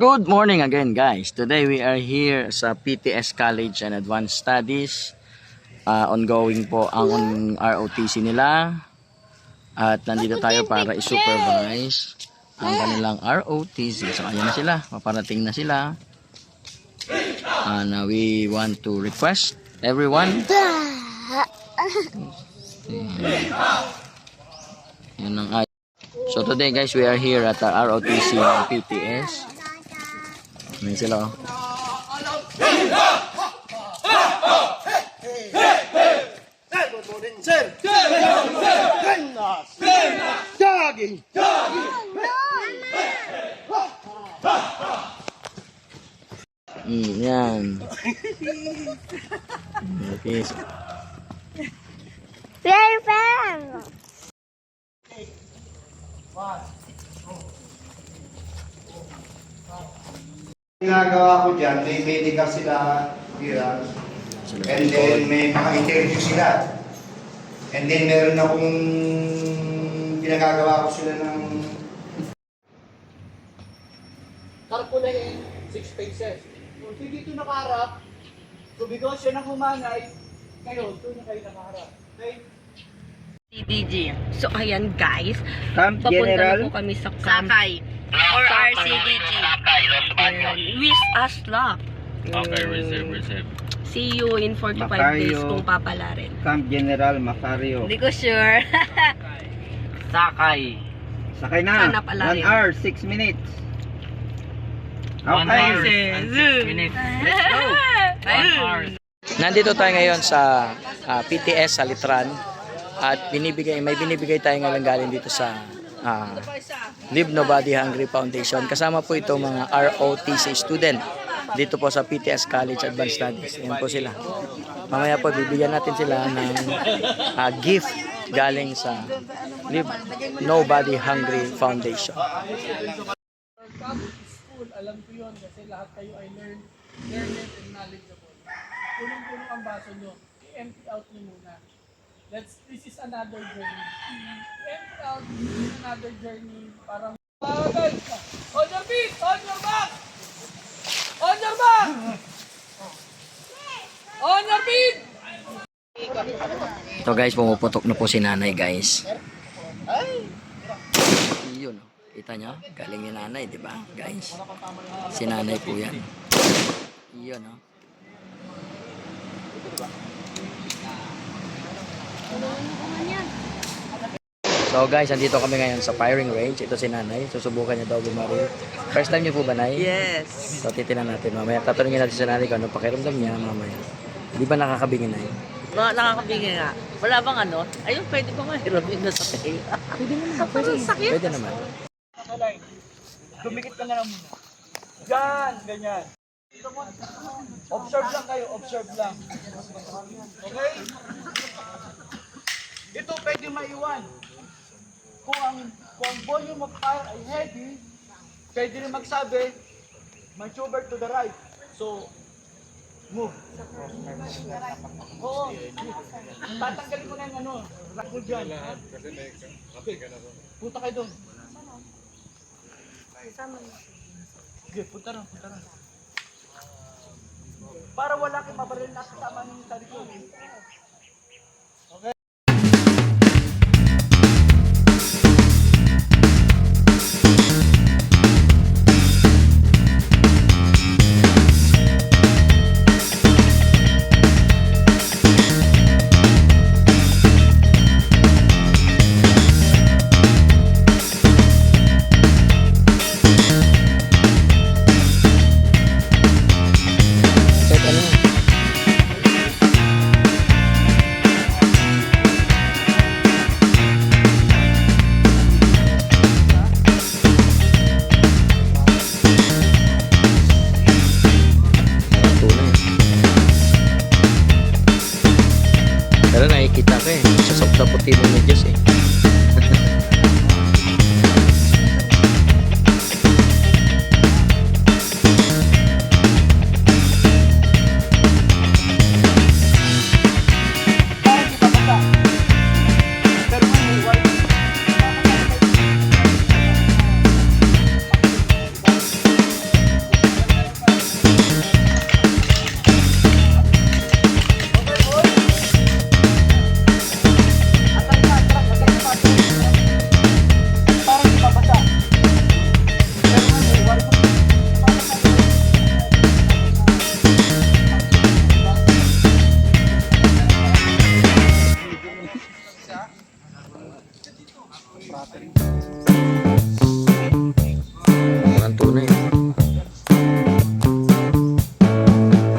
Good morning again, guys. Today we are here sa PTS College and Advanced Studies. Ongoing po ang ROTC nila. At nandito tayo para i-supervise ang kanilang ROTC. So ayan na sila, paparating na sila. And we want to request everyone. Yan ang So today guys, we are here at the ROTC ng PTS. Ayan sila. Yan. Okay. Very fun. Ginagawa ko dyan, may medical sila clearance, and then may mga interview sila. And then meron akong pinagagawa ko sila ng... Karpulahin, 6 paces. Kung hindi ito nakaharap, tubigaw siya ng humanay, kayo, ito na kayo nakaharap. Okay? CDG. So, ayan guys. Camp Papunta General na po kami sa camp. Sakay. Or RCDG. Ayan. Wish us luck. Okay, receive. See you in 45 Macario. days kung papala rin. Camp General Macario. Hindi ko sure. Sakay. Sakay na. Sana pala 1 rin. hour, 6 minutes. 1 hour Okay. and 6 minutes. Let's go. 1 hour. Nandito tayo ngayon sa PTS sa Litran at may binibigay tayo ngayon galing dito sa Leave Nobody Hungry Foundation. Kasama po itong mga ROTC student dito po sa PTS College Advanced Studies. Ayan po sila. Mamaya po bibigyan natin sila ng gift galing sa Leave Nobody Hungry Foundation. School, alam ko yun kasi lahat kayo ay learned and knowledgeable. Punong-punong ang baso nyo, i-empty out nyo muna. This is another journey. I-empty out, this is another journey. Parang, guys, on your feet, on your back! On your back! On your feet! Ito guys, pumuputok na po si nanay guys. Yun, kita nyo? Galing ni nanay, di ba guys? Si nanay po yan. Yun, no? So guys, andito kami ngayon sa firing range. Ito si nanay. Susubukan niya daw bumaril. First time niyo po ba, nay? Yes. So titinan natin mamaya. Tatanungin natin si nanay kung ano pakiramdam niya mamaya. Di ba nakakabingin, nay? Nakakabigay nga. Wala bang ano? Ayun, pwede ba mahirapin na sa tayo? Pwede naman. Pwede naman. Nakaline. Dumikit ka na lang muna. Diyan, ganyan. Observe lang kayo, observe lang. Okay? Ito pwede maiwan. Kung ang volume of fire ay heavy, pwede rin magsabi, maneuver to the right. So, move. Oo. Tatanggalin ko na yung ano, rakul dyan. Punta kayo doon. Sige, punta na. Para wala kang mabaril na kasama ng sa likod. Pero nakikita ko eh. Sa puti ng medyas eh. na eh.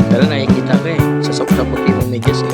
Pero nakikita ko eh. Sa puti mong medyas eh.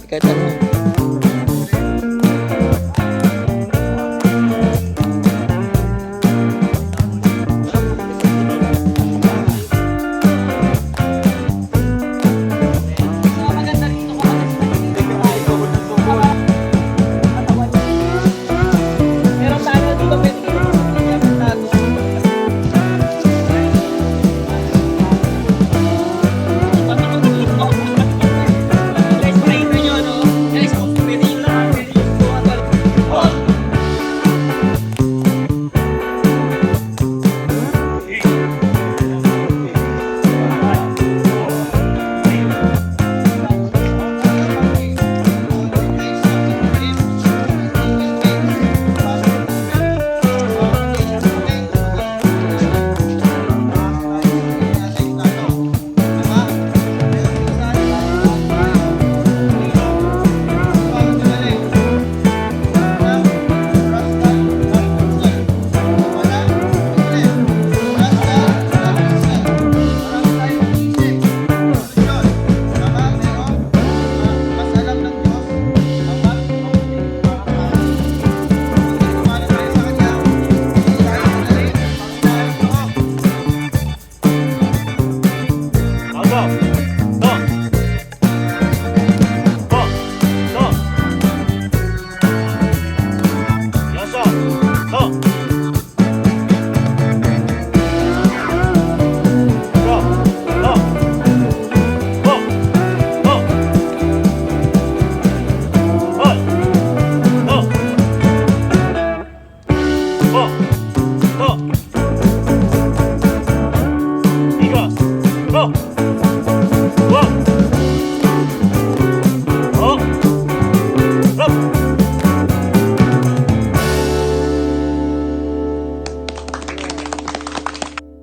Kahit ano. Pero tayo dito pwede kayo tago. Guys, pakita nyo, no? Guys, kung pwede yung lahat, pwede yung buwan.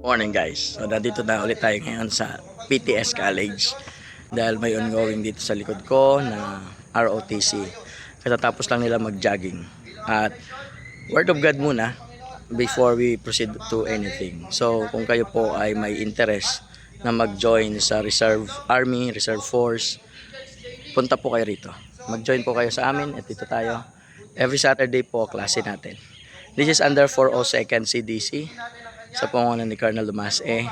Morning guys. So nandito na ulit tayo ngayon sa PTS College dahil may ongoing dito sa likod ko na ROTC. Katatapos lang nila mag-jogging. At word of God muna before we proceed to anything. So kung kayo po ay may interest na mag-join sa Reserve Army, Reserve Force, punta po kayo rito. Mag-join po kayo sa amin at dito tayo. Every Saturday po klase natin. This is under 402nd CDC sa pangunan ni Colonel Dumas-E.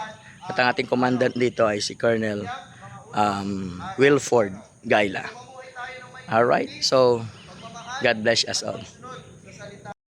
At ang ating commandant dito ay si Colonel Wilford Gaila. Alright, so God bless us all.